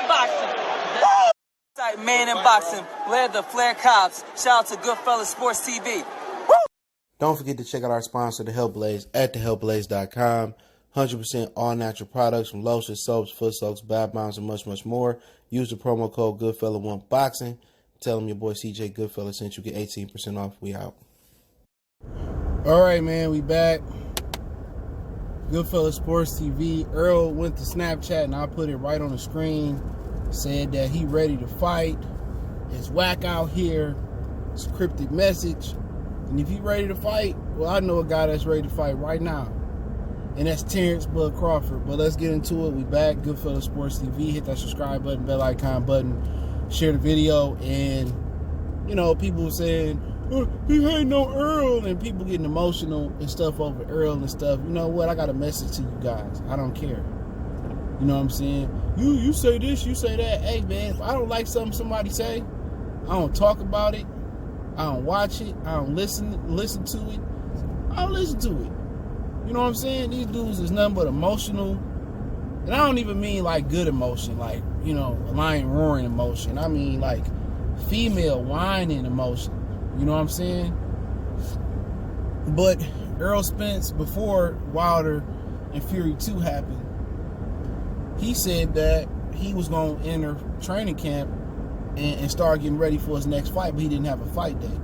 in boxing. Woo! Man in boxing. Led the Flair Cops. Shout out to Goodfellas Sports TV. Woo! Don't forget to check out our sponsor, The Health Blaze, at thehealthblaze.com. 100% all natural products from lotions, soaps, foot soaks, bath bombs, and much, much more. Use the promo code Goodfella1Boxing. Tell them your boy CJ Goodfella sent you. Get 18% off. We out. All right, man, we back. Goodfellas Sports TV. Errol went to Snapchat, and I put it right on the screen. Said that he ready to fight. It's whack out here. It's a cryptic message. And if he ready to fight, well, I know a guy that's ready to fight right now. And that's Terence Crawford. But let's get into it. We back. Goodfellas Sports TV. Hit that subscribe button, bell icon button. Share the video. And, you know, people saying, oh, he ain't no Errol. And people getting emotional and stuff over Errol and stuff. You know what? I got a message to you guys. I don't care. You know what I'm saying? You say this, you say that. Hey, man, if I don't like something somebody say, I don't talk about it. I don't watch it. I don't listen to it. I don't listen to it. You know what I'm saying? These dudes is nothing but emotional. And I don't even mean like good emotion, like, you know, lion roaring emotion. I mean like female whining emotion. You know what I'm saying? But Errol Spence, before Wilder and Fury 2 happened, he said that he was going to enter training camp and start getting ready for his next fight, but he didn't have a fight date.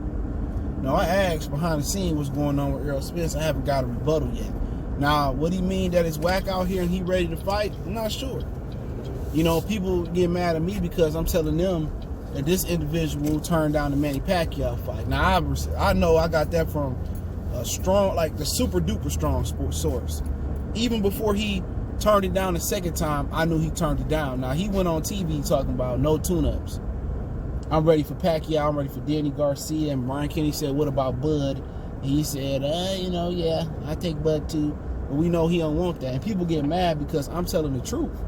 Now, I asked behind the scenes what's going on with Errol Spence. I haven't got a rebuttal yet. Now, what he mean that it's whack out here and he ready to fight? I'm not sure. You know, people get mad at me because I'm telling them that this individual turned down the Manny Pacquiao fight. Now, I know I got that from a strong, like the super duper strong sports source. Even before he turned it down the second time, I knew he turned it down. Now, he went on TV talking about no tune-ups. I'm ready for Pacquiao, I'm ready for Danny Garcia, and Brian Kenny said, what about Bud? And he said, you know, yeah, I take Bud too, but we know he don't want that. And people get mad because I'm telling the truth.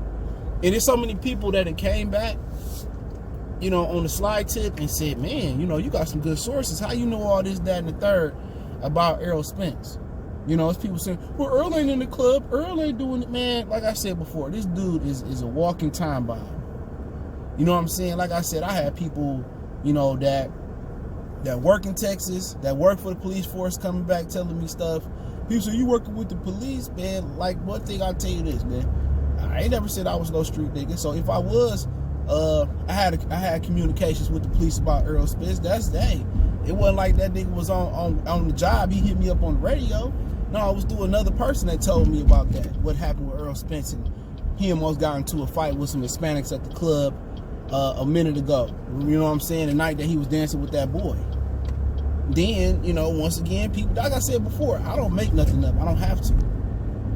And there's so many people that came back, you know, on the slide tip and said, man, you know, you got some good sources. How you know all this, that, and the third about Errol Spence? You know, it's people saying, well, Errol ain't in the club, Errol ain't doing it, man. Like I said before, this dude is a walking time bomb. You know what I'm saying? Like I said, I had people, you know, that work in Texas, that work for the police force coming back telling me stuff. People say, you working with the police, man? Like, one thing I'll tell you this, man. I ain't never said I was no street nigga. So if I was, I had communications with the police about Errol Spence. Hey, it wasn't like that nigga was on the job. He hit me up on the radio. No, it was through another person that told me about that. What happened with Errol Spence, and he almost got into a fight with some Hispanics at the club a minute ago. You know what I'm saying? The night that he was dancing with that boy. Then, you know, once again, people, like I said before, I don't make nothing up. I don't have to.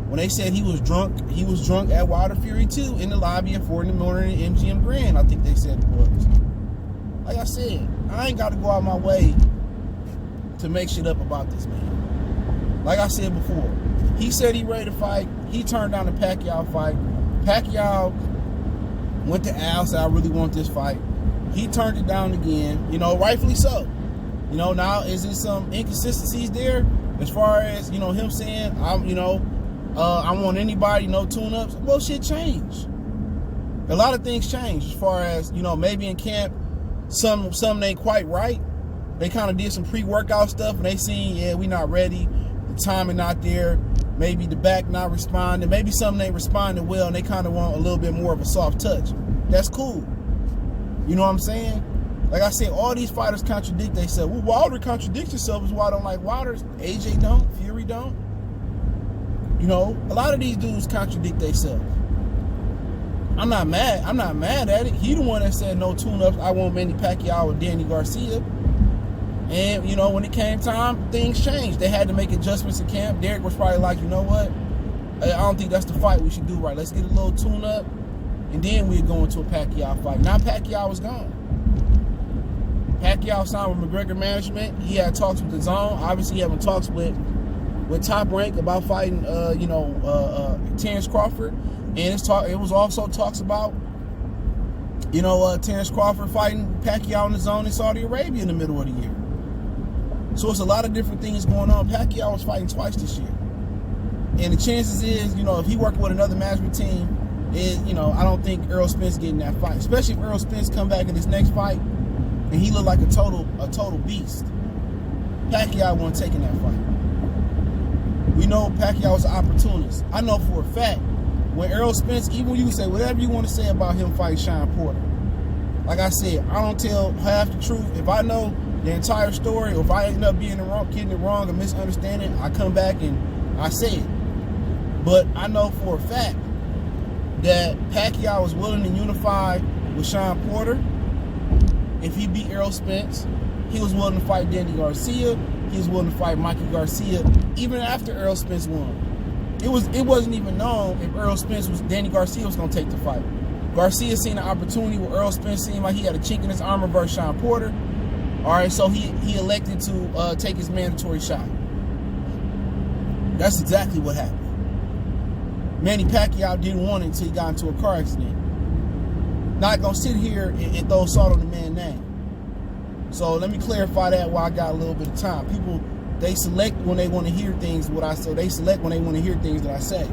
When they said he was drunk at Wilder Fury 2 in the lobby at 4 in the morning at MGM Grand, I think they said it was. Like I said, I ain't got to go out my way to make shit up about this man. Like I said before, he said he ready to fight. He turned down the Pacquiao fight. Pacquiao went to Al, said I really want this fight. He turned it down again, you know, rightfully so. You know, now is there some inconsistencies there as far as, you know, him saying, I want anybody, no tune-ups? Well, shit changed. A lot of things changed as far as, you know, maybe in camp, some ain't quite right. They kind of did some pre-workout stuff and they seen, yeah, we not ready. The timing not there. Maybe the back not responding. Maybe something ain't responding well and they kind of want a little bit more of a soft touch. That's cool. You know what I'm saying? Like I said, all these fighters contradict themselves. Well, Wilder contradicts himself is why I don't like Wilder. AJ don't. Fury don't. You know, a lot of these dudes contradict themselves. I'm not mad. I'm not mad at it. He the one that said no tune-ups. I want Manny Pacquiao or Danny Garcia. And, you know, when it came time, things changed. They had to make adjustments in camp. Derek was probably like, you know what? I don't think that's the fight we should do right. Let's get a little tune-up, and then we'll go into a Pacquiao fight. Now Pacquiao is gone. Pacquiao signed with McGregor Management. He had talks with the Zone. Obviously, he having talks with Top Rank about fighting, Terence Crawford. And it was also talks about, you know, Terence Crawford fighting Pacquiao in the Zone in Saudi Arabia in the middle of the year. So it's a lot of different things going on. Pacquiao was fighting twice this year. And the chances is, you know, if he worked with another management team, I don't think Errol Spence getting that fight, especially if Errol Spence come back in this next fight and he look like a total beast. Pacquiao wasn't taking that fight. We know Pacquiao was an opportunist. I know for a fact when Errol Spence, even when you say whatever you want to say about him fighting Shawn Porter, like I said, I don't tell half the truth. If I know the entire story, or if I end up getting it wrong or misunderstanding, I come back and I say it. But I know for a fact that Pacquiao was willing to unify with Shawn Porter if he beat Errol Spence. He was willing to fight Danny Garcia. He was willing to fight Mikey Garcia even after Errol Spence won. It wasn't even known if Danny Garcia was going to take the fight. Garcia seen an opportunity where Errol Spence seemed like he had a chink in his armor versus Shawn Porter. All right, so he elected to take his mandatory shot. That's exactly what happened. Manny Pacquiao didn't want it until he got into a car accident. Not gonna sit here and throw salt on the man's name. So let me clarify that while I got a little bit of time. People, they select when they want to hear things what I say. They select when they want to hear things that I say.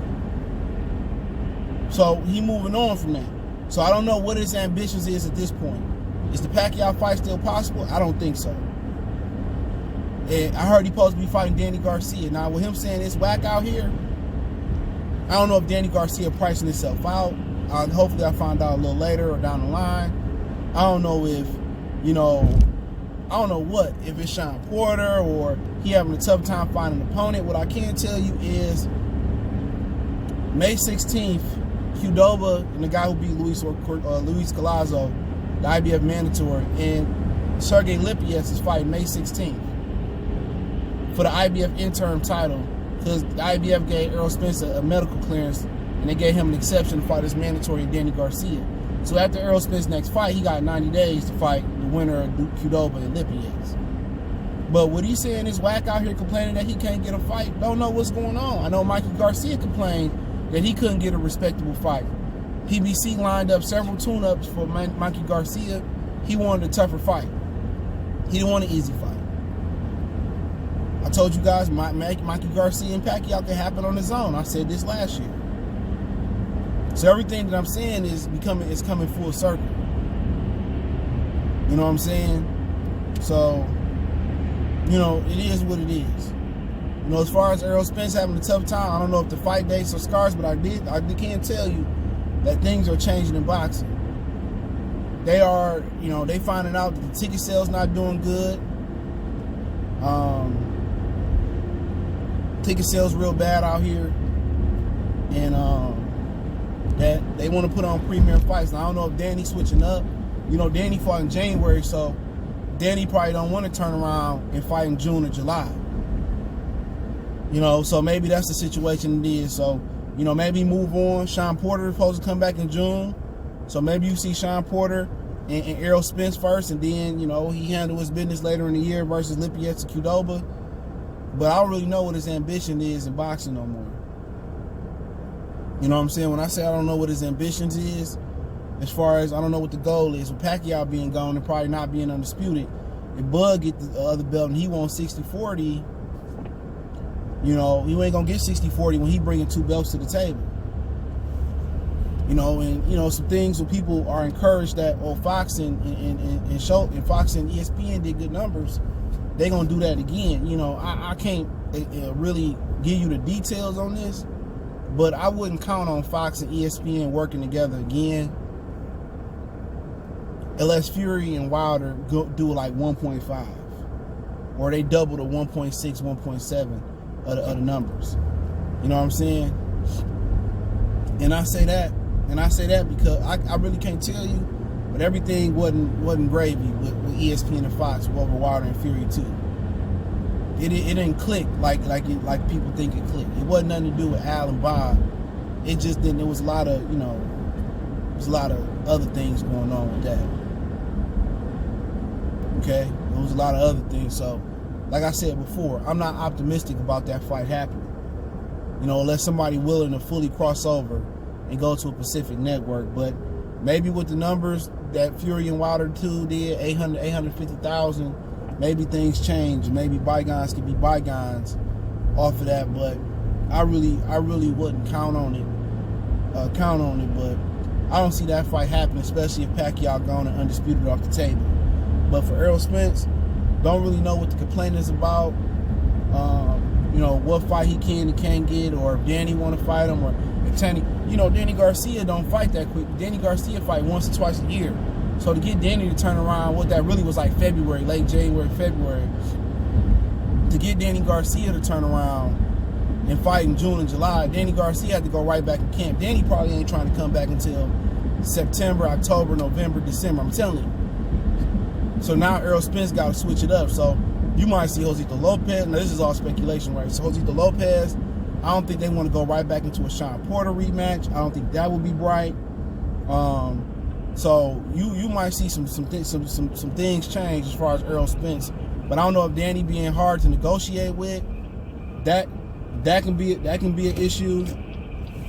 So he moving on from that. So I don't know what his ambitions is at this point. Is the Pacquiao fight still possible? I don't think so. And I heard he's supposed to be fighting Danny Garcia. Now with him saying it's whack out here, I don't know if Danny Garcia pricing himself out. Hopefully I find out a little later or down the line. I don't know if, I don't know what, if it's Shawn Porter or he having a tough time finding an opponent. What I can tell you is May 16th, Qdoba and the guy who beat Luis Collazo, the IBF mandatory, and Sergey Lipyets is fighting May 16th for the IBF interim title because the IBF gave Errol Spence a medical clearance and they gave him an exception to fight his mandatory and Danny Garcia. So after Errol Spence's next fight, he got 90 days to fight the winner of Qdoba and Lipyets. But what he's saying is whack out here complaining that he can't get a fight. Don't know what's going on. I know Mikey Garcia complained that he couldn't get a respectable fight. PBC lined up several tune-ups for Mikey Garcia. He wanted a tougher fight. He didn't want an easy fight. I told you guys Mikey Garcia and Pacquiao can happen on his own. I said this last year. So everything that I'm saying is coming full circle. You know what I'm saying? So, it is what it is. As far as Errol Spence having a tough time, I don't know if the fight dates or scars, but I can tell you that things are changing in boxing. They are, they finding out that the ticket sales not doing good. Ticket sales real bad out here. And that they want to put on premier fights. Now, I don't know if Danny's switching up. Danny fought in January, so Danny probably don't want to turn around and fight in June or July. So maybe that's the situation it is. So, maybe move on. Shawn Porter is supposed to come back in June. So maybe you see Shawn Porter and Errol Spence first, and then, he handle his business later in the year versus Lipyets and Qdoba. But I don't really know what his ambition is in boxing no more. You know what I'm saying? When I say I don't know what his ambitions is, as far as I don't know what the goal is, with Pacquiao being gone and probably not being undisputed, if Bud get the other belt and he wants 60-40, you ain't going to get 60-40 when he bringing two belts to the table. Some things where people are encouraged that, Fox and Fox and ESPN did good numbers, they're going to do that again. I can't really give you the details on this, but I wouldn't count on Fox and ESPN working together again unless Fury and Wilder do like 1.5 or they double the 1.6, 1.7 of the numbers. You know what I'm saying? And I say that because I really can't tell you, but everything wasn't gravy with ESPN and Fox over Wilder and Fury too. It didn't click like people think it clicked. It wasn't nothing to do with Al and Bob. It just didn't. There was a lot of other things going on with that. Okay, there was a lot of other things. So, like I said before, I'm not optimistic about that fight happening. Unless somebody willing to fully cross over and go to a Pacific network. But maybe with the numbers that Fury and Wilder 2 did, 850,000. Maybe things change. Maybe bygones can be bygones off of that, but I really wouldn't count on it count on it, but I don't see that fight happening, especially if Pacquiao gone and undisputed off the table. But for Errol Spence, don't really know what the complaint is about. You know, what fight he can and can't get, or if Danny want to fight him, or if Danny, you know, Danny Garcia don't fight that quick. Danny Garcia fight once or twice a year. So to get Danny to turn around, what that really was like February, late January, February, to get Danny Garcia to turn around and fight in June and July, Danny Garcia had to go right back in camp. Danny probably ain't trying to come back until September, October, November, December. I'm telling you. So now Errol Spence got to switch it up. So you might see Josito Lopez. Now this is all speculation, right? So Josito Lopez, I don't think they want to go right back into a Shawn Porter rematch. I don't think that would be bright. So you might see some things change as far as Errol Spence. But I don't know if Danny being hard to negotiate with, that can be an issue.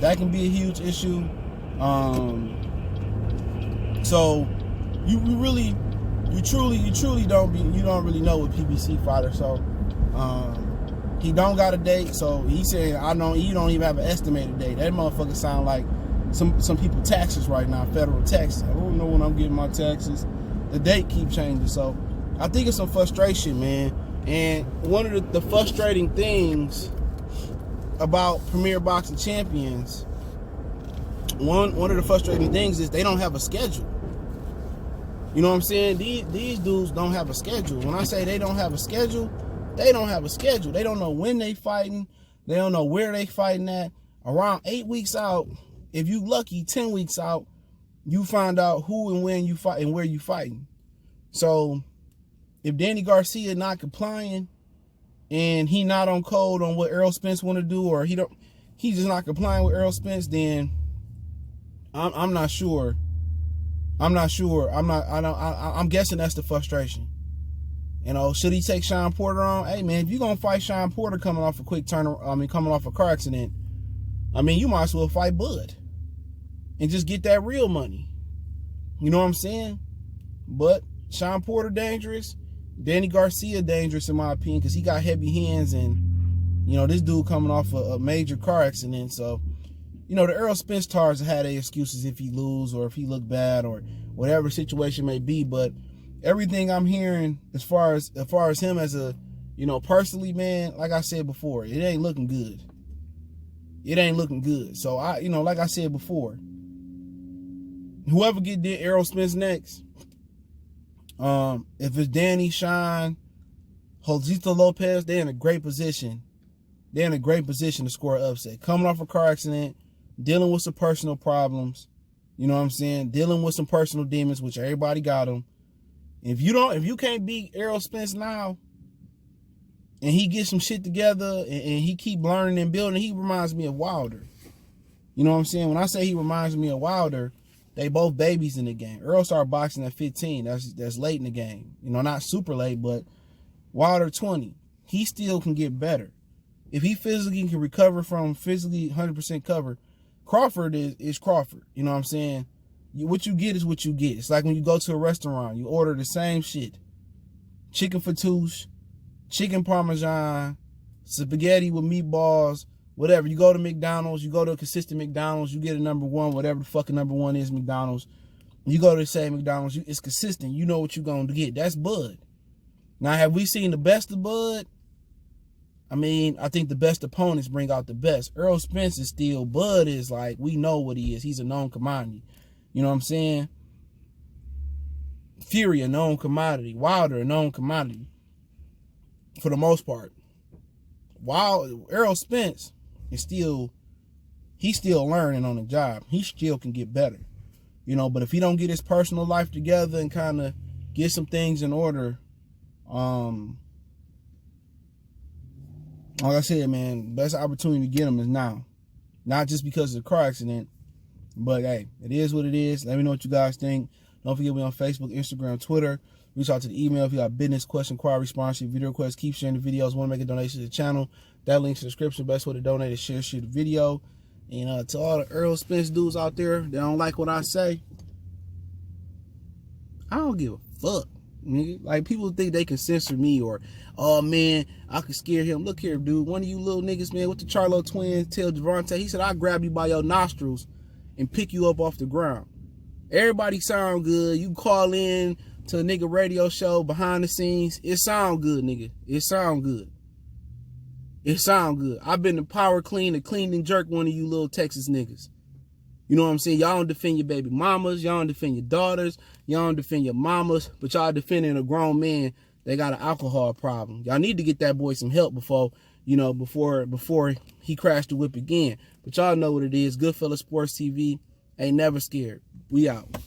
That can be a huge issue. So you truly don't really know with PBC fighter. So he don't got a date. So he said you don't even have an estimated date. That motherfucker sound like some people taxes right now, federal taxes. I don't know when I'm getting my taxes. The date keep changing. So I think it's some frustration, man. And one of the frustrating things about Premier Boxing Champions, one of the frustrating things is they don't have a schedule. You know what I'm saying? These dudes don't have a schedule. When I say they don't have a schedule, they don't have a schedule. They don't know when they fighting. They don't know where they fighting at. Around 8 weeks out, if you lucky, 10 weeks out, you find out who and when you fight and where you fighting. So if Danny Garcia not complying and he not on code on what Errol Spence want to do, or he's just not complying with Errol Spence, then I'm not sure. I'm guessing that's the frustration. You know, should he take Shawn Porter on? Hey man, if you're gonna fight Shawn Porter coming off a coming off a car accident, you might as well fight Bud and just get that real money. You know what I'm saying? But Shawn Porter dangerous, Danny Garcia dangerous in my opinion, because he got heavy hands, and this dude coming off a major car accident. So the Errol Spence tars had their excuses if he lose or if he look bad or whatever situation may be. But everything I'm hearing as far as him as a, personally, man, like I said before, it ain't looking good. It ain't looking good. So like I said before, whoever get Errol Spence next, if it's Danny, Shawn, Josito Lopez, they're in a great position. They're in a great position to score an upset. Coming off a car accident, dealing with some personal problems, dealing with some personal demons, which everybody got them. If you can't beat Errol Spence now, and he gets some shit together and he keep learning and building, he reminds me of Wilder. You know what I'm saying? When I say he reminds me of Wilder, they both babies in the game. Errol started boxing at 15. That's late in the game. Not super late, but Wilder 20. He still can get better. If he physically can recover from physically 100% cover, Crawford is Crawford. You know what I'm saying? What you get is what you get. It's like when you go to a restaurant, you order the same shit. Chicken fattoush, chicken parmesan, spaghetti with meatballs, whatever. You go to McDonald's, you go to a consistent McDonald's, you get a number one, whatever the fucking number one is, McDonald's. You go to the same McDonald's, it's consistent. You know what you're going to get. That's Bud. Now, have we seen the best of Bud? I think the best opponents bring out the best. Errol Spence is still, Bud is like, we know what he is. He's a known commodity. You know what I'm saying? Fury, a known commodity. Wilder, a known commodity. For the most part. While Errol Spence is he's still learning on the job. He still can get better. But if he don't get his personal life together and kind of get some things in order, like I said, man, best opportunity to get him is now. Not just because of the car accident, but hey, it is what it is. Let me know what you guys think. Don't forget we on Facebook, Instagram, Twitter. Reach out to the email if you got business, question, inquiry, sponsorship, video requests. Keep sharing the videos. Want to make a donation to the channel? That link's in the description. Best way to donate is share the video. And to all the Errol Spence dudes out there that don't like what I say, I don't give a fuck. Like, people think they can censor me or, oh man, I could scare him. Look here, dude. One of you little niggas, man, with the Charlo twins tell Javante, he said, I'll grab you by your nostrils and pick you up off the ground. Everybody sound good. You call in to a nigga radio show behind the scenes. It sound good, nigga. It sound good. It sound good. I've been to power clean and clean and jerk one of you little Texas niggas. You know what I'm saying? Y'all don't defend your baby mamas. Y'all don't defend your daughters. Y'all don't defend your mamas. But y'all defending a grown man that got an alcohol problem. Y'all need to get that boy some help before he crashed the whip again. But y'all know what it is. Goodfellas Sports TV. Ain't never scared. We out.